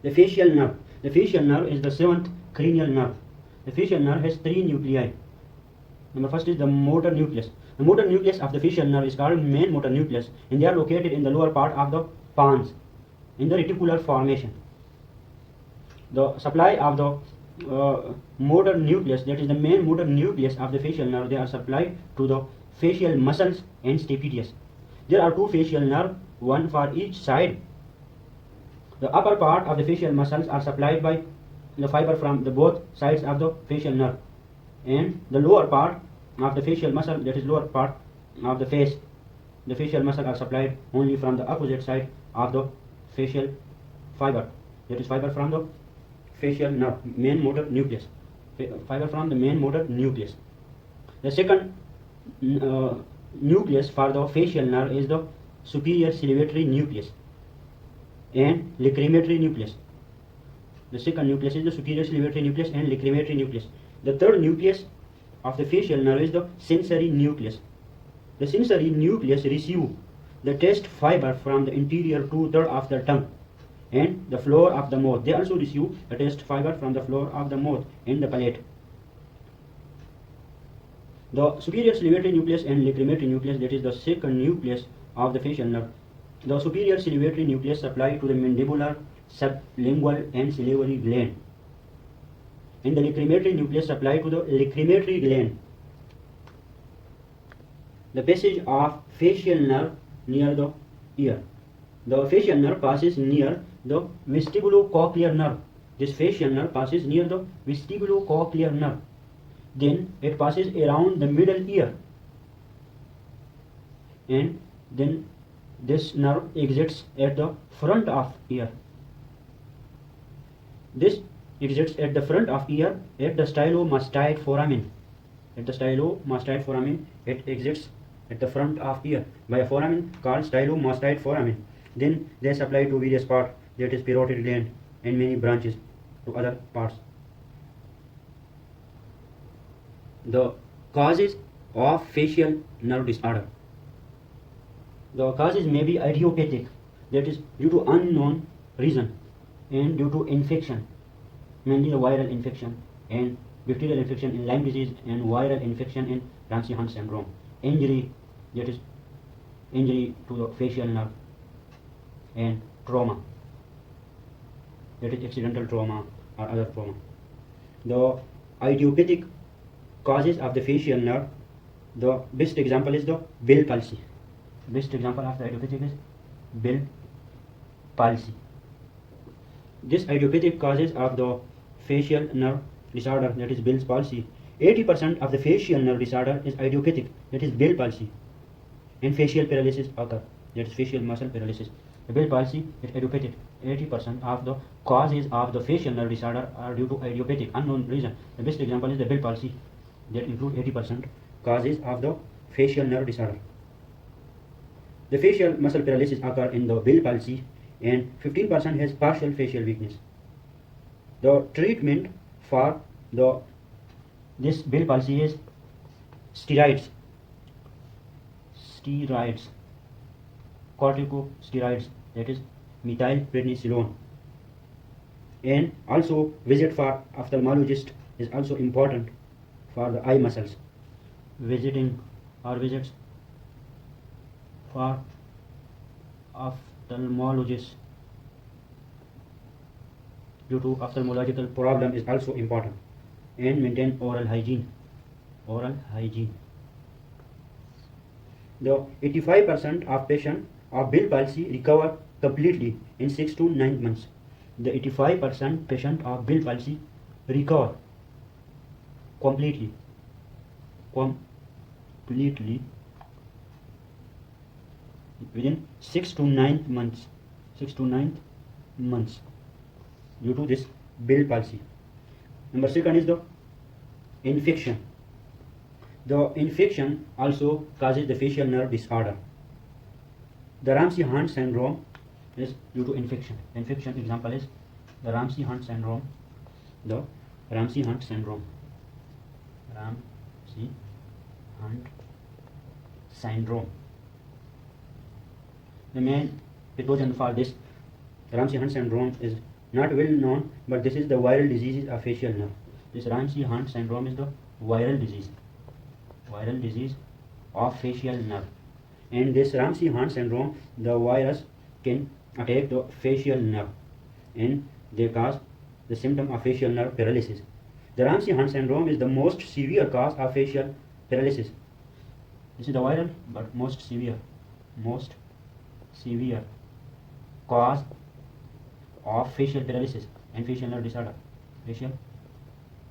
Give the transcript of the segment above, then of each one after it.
The facial nerve. The facial nerve is the seventh cranial nerve. The facial nerve has three nuclei. Number first is the motor nucleus. The motor nucleus of the facial nerve is called main motor nucleus, and they are located in the lower part of the pons, in the reticular formation. The supply of the motor nucleus, that is the main motor nucleus of the facial nerve, they are supplied to the facial muscles and stapedius. There are two facial nerves, one for each side. The upper part of the facial muscles are supplied by the fiber from the both sides of the facial nerve, and the lower part of the facial muscle, that is lower part of the face, the facial muscle are supplied only from the opposite side of the facial fiber, that is fiber from the facial nerve, main motor nucleus, fiber from the main motor nucleus. The second nucleus for the facial nerve is the superior salivatory nucleus and lacrimatory nucleus. The second nucleus is the superior salivatory nucleus and lacrimatory nucleus. The third nucleus of the facial nerve is the sensory nucleus. The sensory nucleus receives the taste fiber from the interior two-thirds of the tongue and the floor of the mouth. They also receive the taste fiber from the floor of the mouth and the palate. The superior salivatory nucleus and lacrimatory nucleus, that is the second nucleus of the facial nerve. The superior salivatory nucleus supply to the mandibular, sublingual and salivary gland, and the lacrimatory nucleus supply to the lacrimatory gland. The passage of facial nerve near the ear. The facial nerve passes near the vestibulocochlear nerve. This facial nerve passes near the vestibulocochlear nerve. Then it passes around the middle ear, and then this nerve exits at the front of ear. This exits at the front of ear at the stylomastoid foramen. At the stylomastoid foramen, it exits at the front of ear by a foramen called stylomastoid foramen. Then they supply to various parts, that is parotid gland, and many branches to other parts. The causes of facial nerve disorder. The causes may be idiopathic, that is due to unknown reason, and due to infection, mainly the viral infection and bacterial infection in Lyme disease and viral infection in Ramsay-Hunt syndrome. Injury, that is injury to the facial nerve, and trauma, that is accidental trauma or other trauma. The idiopathic causes of the facial nerve, the best example is the Bell palsy. Best example of the idiopathic is Bell palsy. This idiopathic causes of the facial nerve disorder, that is Bell's palsy. 80% of the facial nerve disorder is idiopathic, that is Bell palsy, and facial paralysis occur, that is facial muscle paralysis. The Bell palsy is idiopathic. 80% of the causes of the facial nerve disorder are due to idiopathic, unknown reason. The best example is the Bell palsy, that include 80% causes of the facial nerve disorder. The facial muscle paralysis occur in the Bell palsy, and 15% has partial facial weakness. The treatment for this Bell palsy is steroids, corticosteroids, that is methylprednisolone, and also visit for ophthalmologist is also important for the eye muscles. Visiting or visits for ophthalmologist due to ophthalmological problem is also important, and maintain oral hygiene. The 85% of patients of Bell palsy recover completely in 6 to 9 months. The 85% patient of Bell palsy recover completely within 6 to 9 months. 6 to 9 months due to this Bell palsy. Number second is the infection. The infection also causes the facial nerve disorder. The Ramsay-Hunt syndrome is due to infection. Infection example is the Ramsay-Hunt syndrome. The Ramsay-Hunt syndrome. Ramsay-Hunt syndrome. The main pathogen for this Ramsay-Hunt syndrome is not well known, but this is the viral disease of facial nerve. This Ramsay-Hunt syndrome is the viral disease of facial nerve. And this Ramsay-Hunt syndrome, the virus can attack the facial nerve, and they cause the symptom of facial nerve paralysis. The Ramsay-Hunt syndrome is the most severe cause of facial paralysis. This is the viral, but most severe cause of facial paralysis and facial nerve disorder. Facial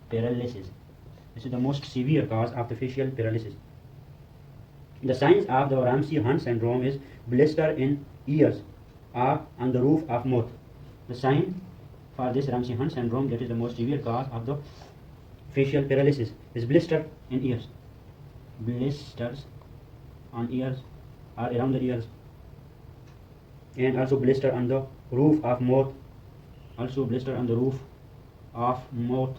paralysis. This is the most severe cause of the facial paralysis. The signs of the Ramsay-Hunt syndrome is blister in ears or on the roof of mouth. The sign for this Ramsay-Hunt syndrome, that is the most severe cause of the facial paralysis, is blister in ears. Blisters on ears or around the ears, and also blister on the roof of mouth. Also blister on the roof of mouth,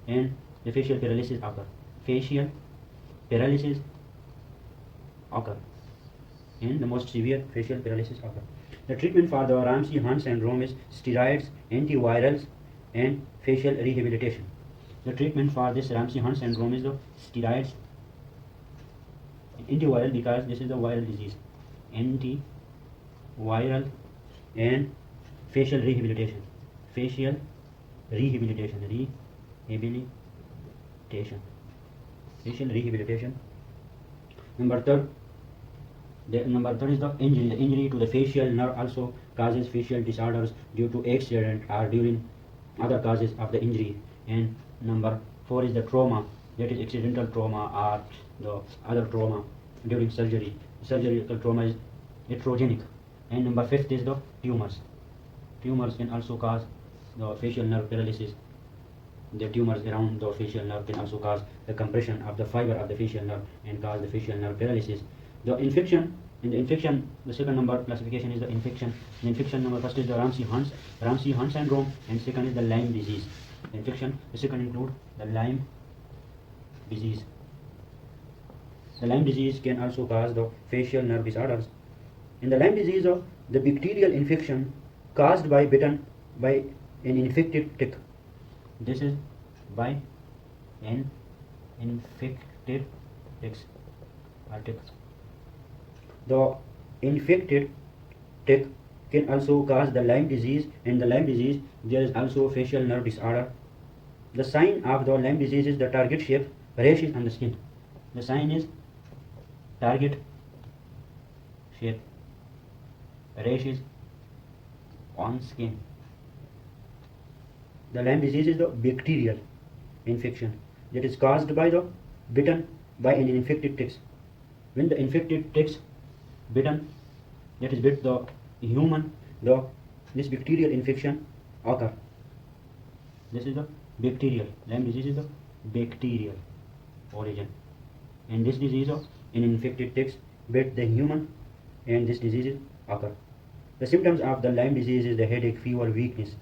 and the facial paralysis occur. Facial paralysis occur, and the most severe facial paralysis occur. The treatment for the Ramsay-Hunt syndrome is steroids, antivirals, and facial rehabilitation. The treatment for this Ramsay-Hunt syndrome is the steroids, antiviral, because this is the viral disease, antiviral, and facial rehabilitation. Facial rehabilitation. Facial rehabilitation. Number third is the injury. The injury to the facial nerve also causes facial disorders due to accident or during other causes of the injury. And number 4 is the trauma, that is accidental trauma or the other trauma during surgery. Surgical trauma is iatrogenic. And number 5 is the tumors. Tumors can also cause the facial nerve paralysis. The tumors around the facial nerve can also cause the compression of the fiber of the facial nerve and cause the facial nerve paralysis. The infection, the second number classification is the infection. The infection number first is the Ramsay-Hunt syndrome, and second is the Lyme disease. The infection, the second include the Lyme disease. The Lyme disease can also cause the facial nerve disorders. In the Lyme disease, the bacterial infection caused by bitten by an infected tick. This is by an infected ticks or ticks. The infected tick can also cause the Lyme disease. In the Lyme disease, there is also facial nerve disorder. The sign of the Lyme disease is the target shape rashes on the skin. The sign is target shape rashes on skin. The Lyme disease is the bacterial infection that is caused by the bitten by an infected ticks. When the infected ticks bitten, that is bit the human, this bacterial infection occur. This is the bacterial. Lyme disease is the bacterial origin, and this disease of an infected ticks bit the human, and this disease occur. The symptoms of the Lyme disease is the headache, fever, weakness,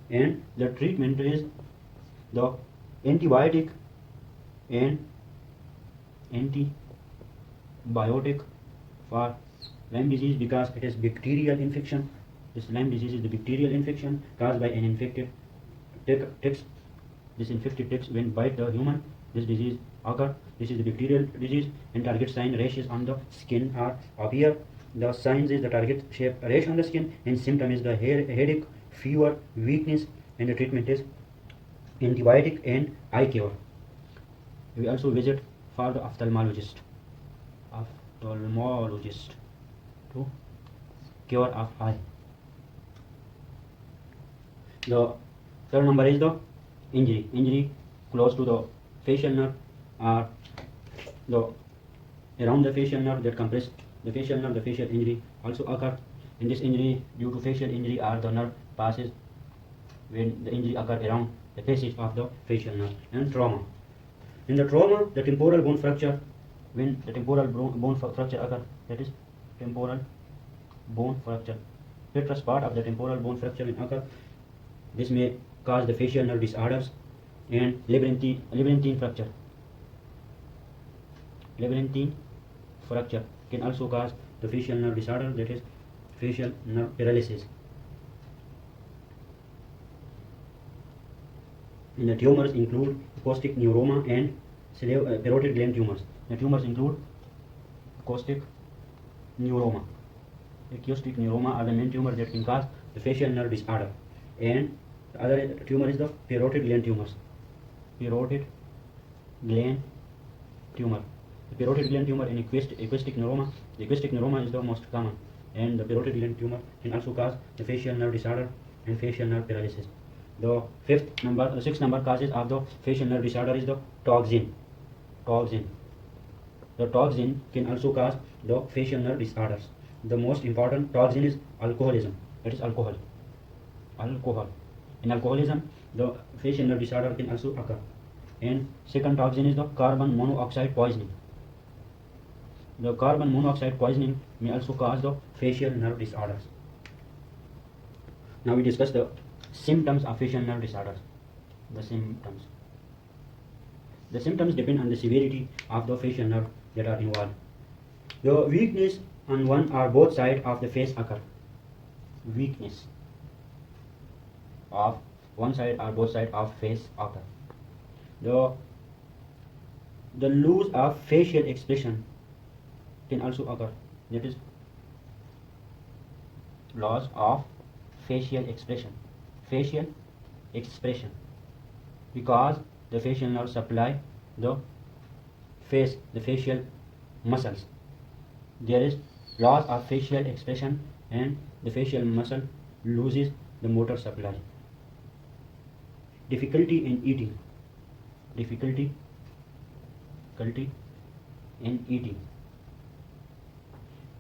and the treatment is the antibiotic and antibiotic for Lyme disease, because it is bacterial infection. This Lyme disease is the bacterial infection caused by an infected ticks. This infected ticks when bite the human, this disease occur. This is the bacterial disease, and target sign rashes on the skin are appear. The signs is the target shape rash on the skin, and symptom is the headache, fever, weakness, and the treatment is antibiotic and eye cure. We also visit for the ophthalmologist to cure of eye. The third number is the injury close to the facial nerve or the around the facial nerve that compress the facial nerve. The facial injury also occur. In this injury, due to facial injury or the nerve passes when the injury occur around the passage of the facial nerve. And trauma. In the trauma, the temporal bone fracture, when the temporal bone fracture occur, that is temporal bone fracture. Petrous part of the temporal bone fracture will occur. This may cause the facial nerve disorders. And labyrinthine fracture. Labyrinthine fracture can also cause the facial nerve disorder, that is facial nerve paralysis. And the tumors include acoustic neuroma and parotid gland tumors. The tumors include acoustic neuroma. Acoustic neuroma are the main tumors that can cause the facial nerve disorder. And the other tumor is the parotid gland tumors. Parotid gland tumor. The parotid gland tumor and acoustic neuroma. The acoustic neuroma is the most common, and the parotid gland tumor can also cause the facial nerve disorder and facial nerve paralysis. The sixth number causes of the facial nerve disorder is the toxin. Toxin. The toxin can also cause the facial nerve disorders. The most important toxin is alcoholism. That is alcohol. Alcohol. In alcoholism, the facial nerve disorder can also occur. And second toxin is the carbon monoxide poisoning. The carbon monoxide poisoning may also cause the facial nerve disorders. Now we discuss the symptoms of facial nerve disorders. The symptoms. The symptoms depend on the severity of the facial nerve that are involved. The weakness on one or both sides of the face occur. Weakness of one side or both sides of face occur. The loss of facial expression can also occur. That is loss of facial expression. Facial expression, because the facial nerve supply the face, the facial muscles. There is loss of facial expression and the facial muscle loses the motor supply. Difficulty in eating. Difficulty in eating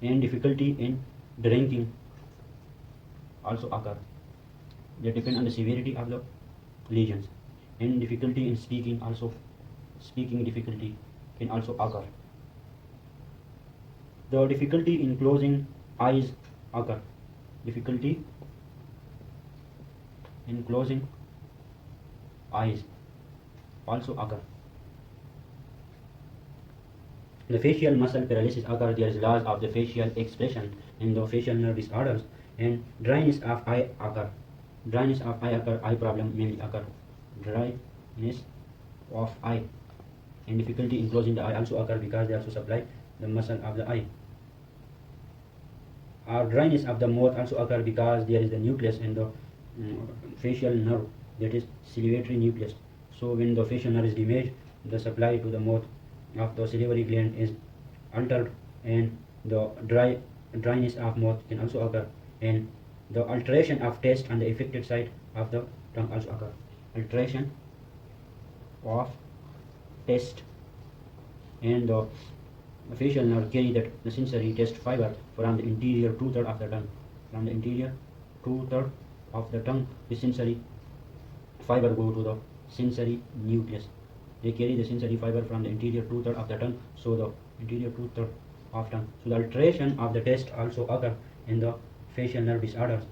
and difficulty in drinking also occur. They depend on the severity of the lesions. And difficulty in speaking also. Speaking difficulty can also occur. The difficulty in closing eyes occur. Difficulty in closing eyes also occur. The facial muscle paralysis occurs. There is loss of the facial expression in the facial nerve disorders, and dryness of eye occur. Dryness of eye occur. Eye problem may occur. Dryness of eye and difficulty in closing the eye also occur because they also supply the muscle of the eye. Or dryness of the mouth also occur because there is the nucleus in the facial nerve, that is salivary nucleus. So when the facial nerve is damaged, the supply to the mouth of the salivary gland is altered, and the dryness of mouth can also occur, and the alteration of taste on the affected side of the tongue also occur. Alteration of taste, and the facial nerve carry that the sensory taste fiber from the interior two-thirds of the tongue. From the interior two-thirds of the tongue, the sensory fiber go to the sensory nucleus. They carry the sensory fiber from the interior two-thirds of the tongue, so the interior two-thirds of tongue. So the alteration of the taste also occur in the facial nerve disorders.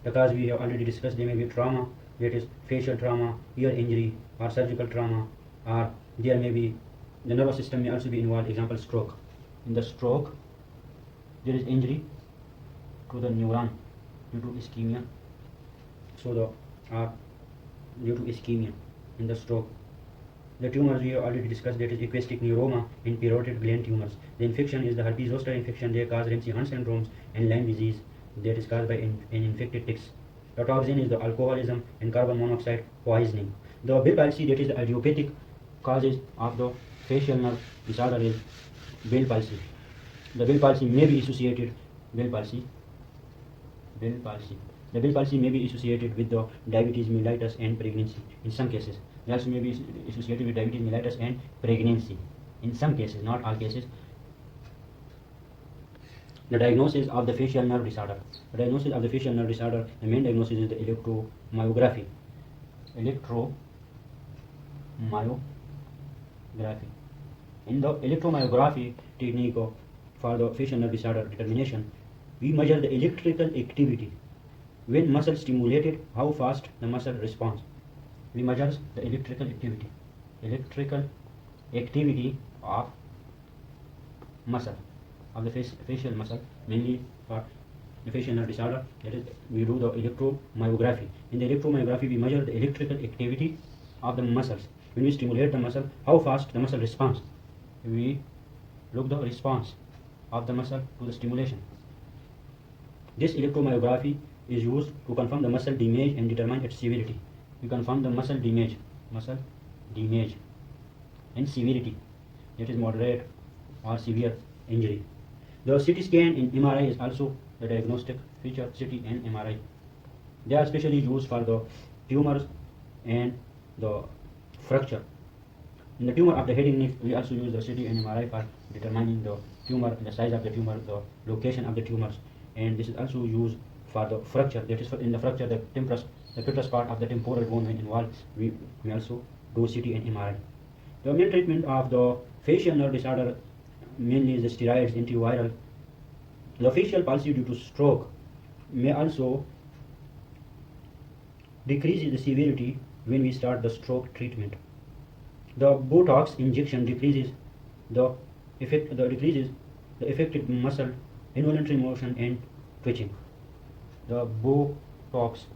Because we have already discussed, there may be trauma, that is facial trauma, ear injury, or surgical trauma, or there may be the nervous system may also be involved. Example, stroke. In the stroke, there is injury to the neuron due to ischemia. So due to ischemia in the stroke. The tumors we have already discussed, that is acoustic neuroma and parotid gland tumors. The infection is the herpes zoster infection. They cause Ramsay-Hunt syndromes and Lyme disease, that is caused by an infected ticks. The toxin is the alcoholism and carbon monoxide poisoning. The Bell palsy, that is the idiopathic causes of the facial nerve disorder, is Bell palsy. The Bell palsy may be associated The Bell palsy may be associated with the diabetes mellitus and pregnancy in some cases. They also may be associated with diabetes mellitus and pregnancy in some cases, not all cases. The diagnosis of the facial nerve disorder. The diagnosis of the facial nerve disorder, the main diagnosis is the electromyography. In the electromyography technique for the facial nerve disorder determination, we measure the electrical activity. When muscle stimulated, how fast the muscle responds. We measure the electrical activity of muscle, of the facial muscle, mainly for the facial nerve disorder. That is, we do the electromyography. In the electromyography, we measure the electrical activity of the muscles. When we stimulate the muscle, how fast the muscle responds. We look the response of the muscle to the stimulation. This electromyography is used to confirm the muscle damage and determine its severity. We confirm the muscle damage and severity, that is moderate or severe injury. The CT scan in MRI is also the diagnostic feature. CT and MRI, they are specially used for the tumors and the fracture. In the tumor of the head and neck, we also use the CT and MRI for determining the tumor, the size of the tumor, the location of the tumors, and this is also used for the fracture. That is, for in the fracture, the petrous part of the temporal bone when involved, we also do CT and MRI. The main treatment of the facial nerve disorder mainly is the steroids, antiviral. The facial palsy due to stroke may also decrease the severity when we start the stroke treatment. The Botox injection decreases the affected muscle, involuntary motion and twitching. The Botox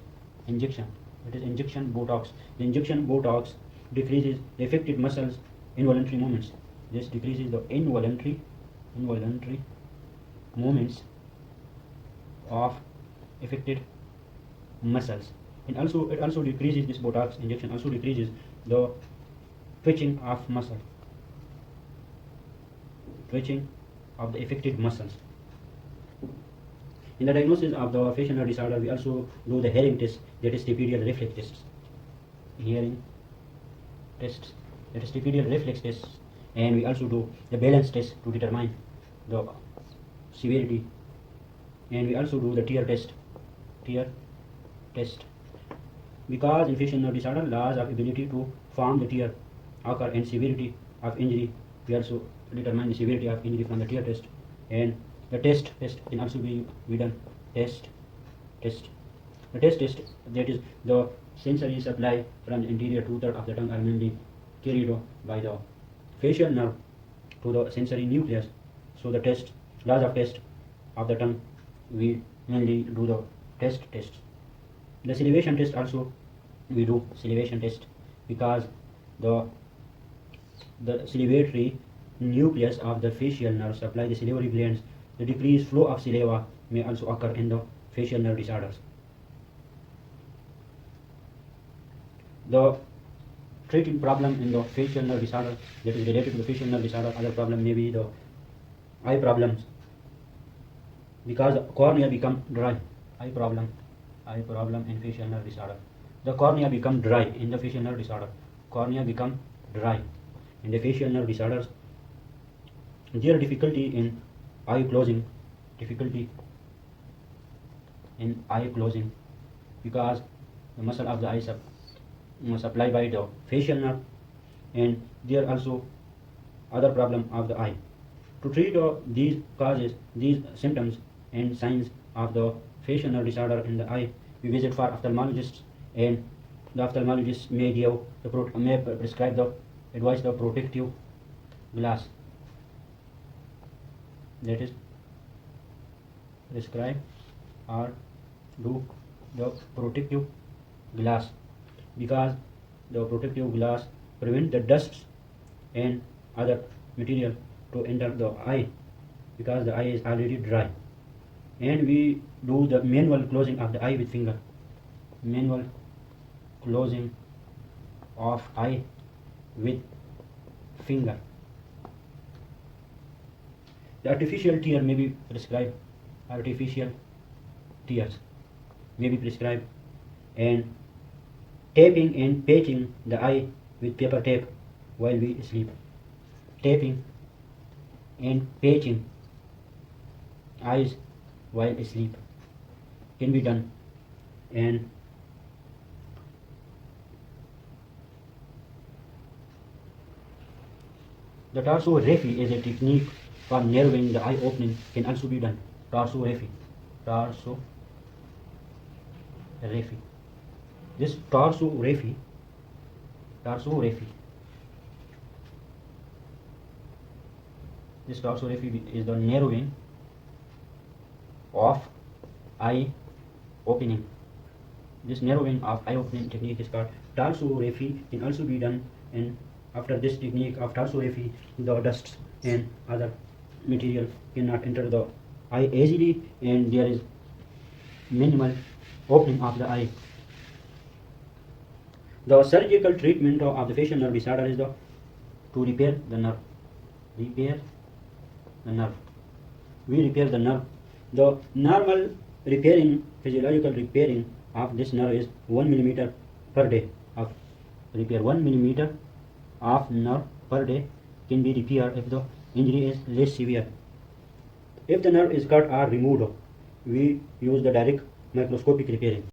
injection, it is injection Botox. The injection Botox decreases the affected muscles, involuntary movements. This decreases the involuntary movements of affected muscles, and it also decreases, this Botox injection also decreases the twitching of muscle, twitching of the affected muscles. In the diagnosis of the facial nerve disorder, we also do the hearing test, that is stapedial reflex tests. Hearing tests, that is stapedial reflex tests, and we also do the balance test to determine the severity, and we also do the tear test. Because in facial nerve disorder, loss of ability to form the tear occur and severity of injury, we also determine the severity of injury from the tear test, and the test can also be done. The test, that is the sensory supply from the anterior two-thirds of the tongue are mainly carried by the facial nerve to the sensory nucleus. So the loss of taste of the tongue, we mainly do the test. The salivation test also, we do salivation test, because the salivatory nucleus of the facial nerve supply the salivary glands. The decreased flow of saliva may also occur in the facial nerve disorders. The treating problem in the facial nerve disorder that is related to the facial nerve disorder, other problem may be the eye problems, because the cornea become dry. Eye problem in facial nerve disorder. The cornea become dry in the facial nerve disorder. Cornea become dry in the facial nerve disorders. There difficulty in eye closing, because the muscle of the eye supplied by the facial nerve, and there also other problem of the eye. To treat these causes, these symptoms and signs of the facial nerve disorder in the eye, we visit for ophthalmologists, and the ophthalmologist may prescribe the advise the protective glass. That is, prescribe or do the protective glass, because the protective glass prevent the dust and other material to enter the eye, because the eye is already dry. And we do the manual closing of the eye with finger. Manual closing of eye with finger. The artificial tear may be prescribed. Artificial tears may be prescribed, and taping and patching the eye with paper tape while we sleep. Taping and patching eyes while asleep can be done. And the tarsography is a technique for narrowing the eye opening, can also be done. Tarsography. This tarsography is the narrowing of eye opening. this narrowing of eye opening technique is called tarsography. Can also be done, and after this technique of tarsography, the dust and other material cannot enter the eye easily, and there is minimal opening of the eye. The surgical treatment of the facial nerve disorder is to repair the nerve. Repair the nerve. We repair the nerve. The normal repairing, physiological repairing of this nerve is 1 millimeter per day of repair. 1 millimeter of nerve per day can be repaired if the injury is less severe. If the nerve is cut or removed, we use the direct microscopic repairing.